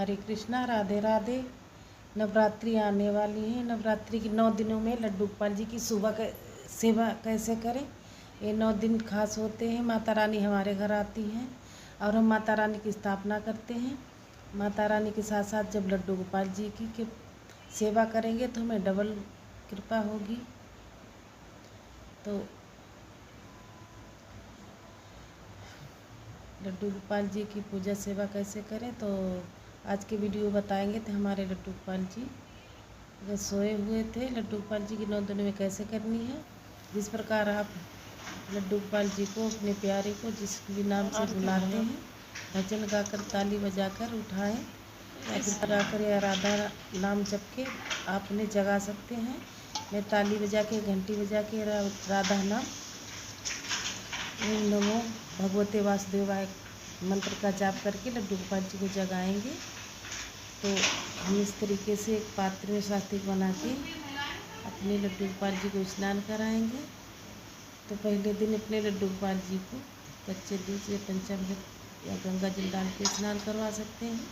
हरे कृष्णा, राधे राधे। नवरात्रि आने वाली है। नवरात्रि के 9 दिनों में लड्डू गोपाल जी की सेवा कैसे करें, ये 9 दिन खास होते हैं। माता रानी हमारे घर आती हैं और हम माता रानी की स्थापना करते हैं। माता रानी के साथ साथ जब लड्डू गोपाल जी की सेवा करेंगे तो हमें डबल कृपा होगी। तो लड्डू गोपाल जी की पूजा सेवा कैसे करें, तो आज के वीडियो बताएंगे। तो हमारे लड्डू गोपाल जी जब सोए हुए थे, लड्डू गोपाल जी की 9 दिनों में कैसे करनी है। जिस प्रकार आप लड्डू गोपाल जी को, अपने प्यारे को जिस भी नाम से बुलाते हैं, भजन गाकर ताली बजाकर उठाएं या फिर गाकर या राधा नाम जप के आप उन्हें जगा सकते हैं। मैं ताली बजा के, घंटी बजा के राधा नाम ओम नमो भगवते वासुदेवाय मंत्र का जाप करके लड्डू गोपाल जी को जगाएंगे। तो हम इस तरीके से एक पात्र में स्वास्तिक बना के अपने लड्डू गोपाल जी को स्नान कराएंगे। तो पहले दिन अपने लड्डू गोपाल जी को कच्चे दूध या पंचामृत या गंगा जल डाल के स्नान करवा सकते हैं।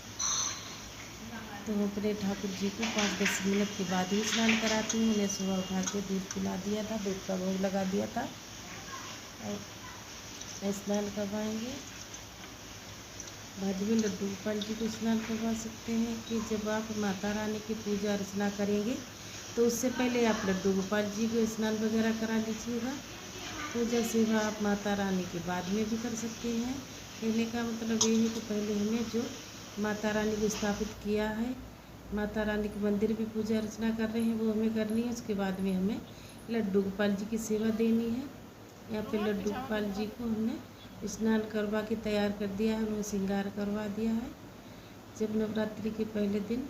तो हम अपने ठाकुर जी को 5-10 मिनट के बाद ही स्नान कराती हूँ। उन्हें सुबह उठा के दूध पिला दिया था, दूध का भोग लगा दिया था और स्नान करवाएंगे। बाद में लड्डू गोपाल जी को स्नान करवा सकते हैं कि जब आप माता रानी की पूजा अर्चना करेंगे तो उससे पहले आप लड्डू गोपाल जी को स्नान वगैरह करा लीजिएगा। पूजा सेवा आप माता रानी के बाद में भी कर सकते हैं। कहने का मतलब ये है कि पहले हमें जो माता रानी को स्थापित किया है, माता रानी के मंदिर भी पूजा अर्चना कर रहे हैं, वो हमें करनी है। उसके बाद में हमें लड्डू गोपाल जी की सेवा देनी है। या फिर लड्डू गोपाल जी को हमने स्नान करवा के तैयार कर दिया है, उन्हें श्रृंगार करवा दिया है। जब नवरात्रि के पहले दिन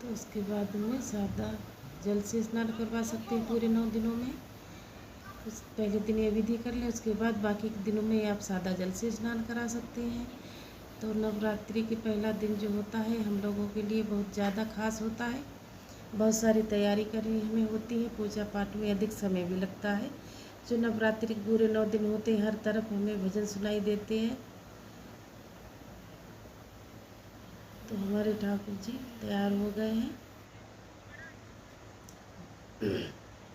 तो उसके बाद में सादा जल से स्नान करवा सकते हैं पूरे 9 दिनों में। उस पहले दिन ये विधि कर लें, उसके बाद बाकी के दिनों में आप सादा जल से स्नान करा सकते हैं। तो नवरात्रि के पहला दिन जो होता है हम लोगों के लिए बहुत ज़्यादा खास होता है। बहुत सारी तैयारी करनी हमें होती है, पूजा पाठ में अधिक समय भी लगता है। जो नवरात्रि के पूरे 9 दिन होते हैं, हर तरफ हमें भजन सुनाई देते हैं। तो हमारे ठाकुर जी तैयार हो गए हैं।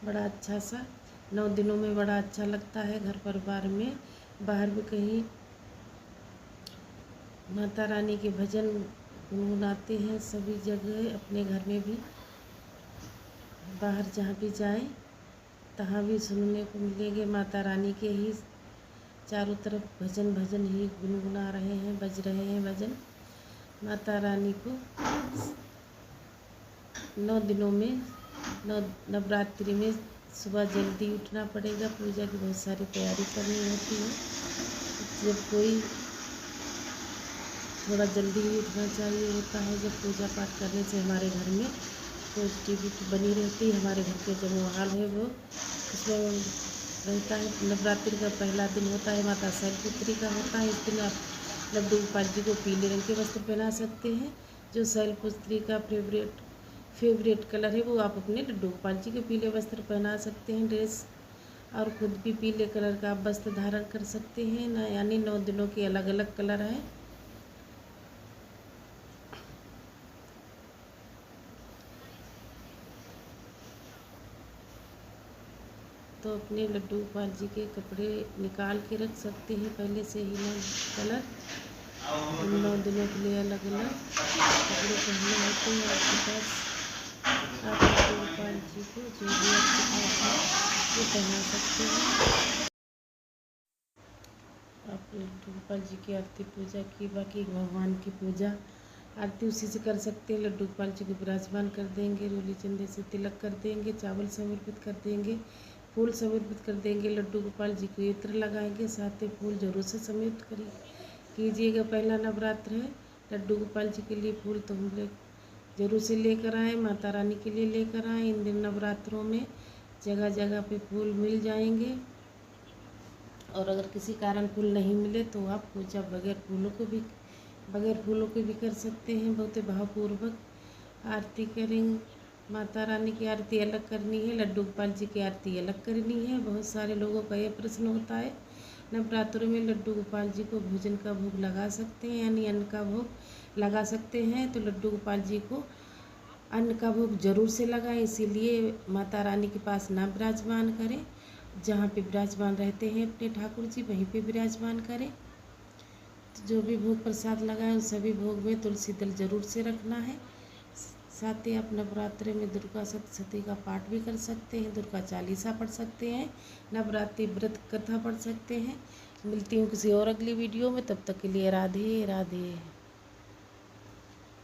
बड़ा अच्छा सा 9 दिनों में बड़ा अच्छा लगता है। घर परिवार में, बाहर भी कहीं माता रानी के भजन गुनगुनाते हैं। सभी जगह, अपने घर में भी, बाहर जहाँ भी जाएं तहाँ भी सुनने को मिलेंगे माता रानी के ही चारों तरफ भजन भजन ही गुनगुना रहे हैं, बज रहे हैं भजन। माता रानी को 9 दिनों में, नवरात्रि में सुबह जल्दी उठना पड़ेगा। पूजा की बहुत सारी तैयारी करनी होती है। जब कोई थोड़ा जल्दी ही उठना चाहिए होता है। जब पूजा पाठ करने से हमारे घर में पॉजिटिविटी बनी रहती है। हमारे घर के जो माहौल है वो उसमें रहता है। नवरात्रि का पहला दिन होता है, माता शैलपुत्री का होता है। इस दिन आप लड्डू गोपाल जी को पीले रंग के वस्त्र पहना सकते हैं। जो शैलपुत्री का फेवरेट कलर है, वो आप अपने लड्डू गोपाल जी को पीले वस्त्र पहना सकते हैं, ड्रेस। और खुद भी पीले कलर का आप वस्त्र धारण कर सकते हैं ना। यानी 9 दिनों के अलग अलग कलर हैं। तो अपने लड्डू गोपाल जी के कपड़े निकाल के रख सकते हैं पहले से ही 9 कलर। 9 दिनों के लिए अलग अलग कपड़े पहने होते हैं आपके पास। आप लड्डू गोपाल जी को जो भी आपके पास है वो पहना सकते हैं। आप लड्डू गोपाल जी की आरती पूजा की, बाकी भगवान की पूजा आरती उसी से कर सकते हैं। लड्डू गोपाल जी को विराजमान कर देंगे, रोली चंदे से तिलक कर देंगे, चावल समर्पित कर देंगे, फूल समर्पित कर देंगे। लड्डू गोपाल जी को इत्र लगाएंगे, साथ ही फूल जरूर से समर्पित कीजिएगा। पहला नवरात्र है, लड्डू गोपाल जी के लिए फूल तो हम लोग जरूर से लेकर आएँ, माता रानी के लिए लेकर आएँ। इन दिन नवरात्रों में जगह जगह पे फूल मिल जाएंगे। और अगर किसी कारण फूल नहीं मिले तो आप पूजा बगैर फूलों के भी कर सकते हैं। बहुत भावपूर्वक आरती करेंगे। माता रानी की आरती अलग करनी है, लड्डू गोपाल जी की आरती अलग करनी है। बहुत सारे लोगों का ये प्रश्न होता है। नवरात्रों में लड्डू गोपाल जी को भोजन का भोग लगा सकते हैं, यानी अन्न का भोग लगा सकते हैं। तो लड्डू गोपाल जी को अन्न का भोग जरूर से लगाएं, इसीलिए माता रानी के पास ना विराजमान करें। जहाँ पे विराजमान रहते हैं अपने ठाकुर जी वहीं पे विराजमान करें। तो जो भी भोग प्रसाद लगाएं उन सभी भोग में तुलसी दल जरूर से रखना है। साथ ही आप नवरात्रि में दुर्गा सप्तशती का पाठ भी कर सकते हैं, दुर्गा चालीसा पढ़ सकते हैं, नवरात्रि व्रत कथा पढ़ सकते हैं। मिलती हूँ किसी और अगली वीडियो में, तब तक के लिए राधे राधे।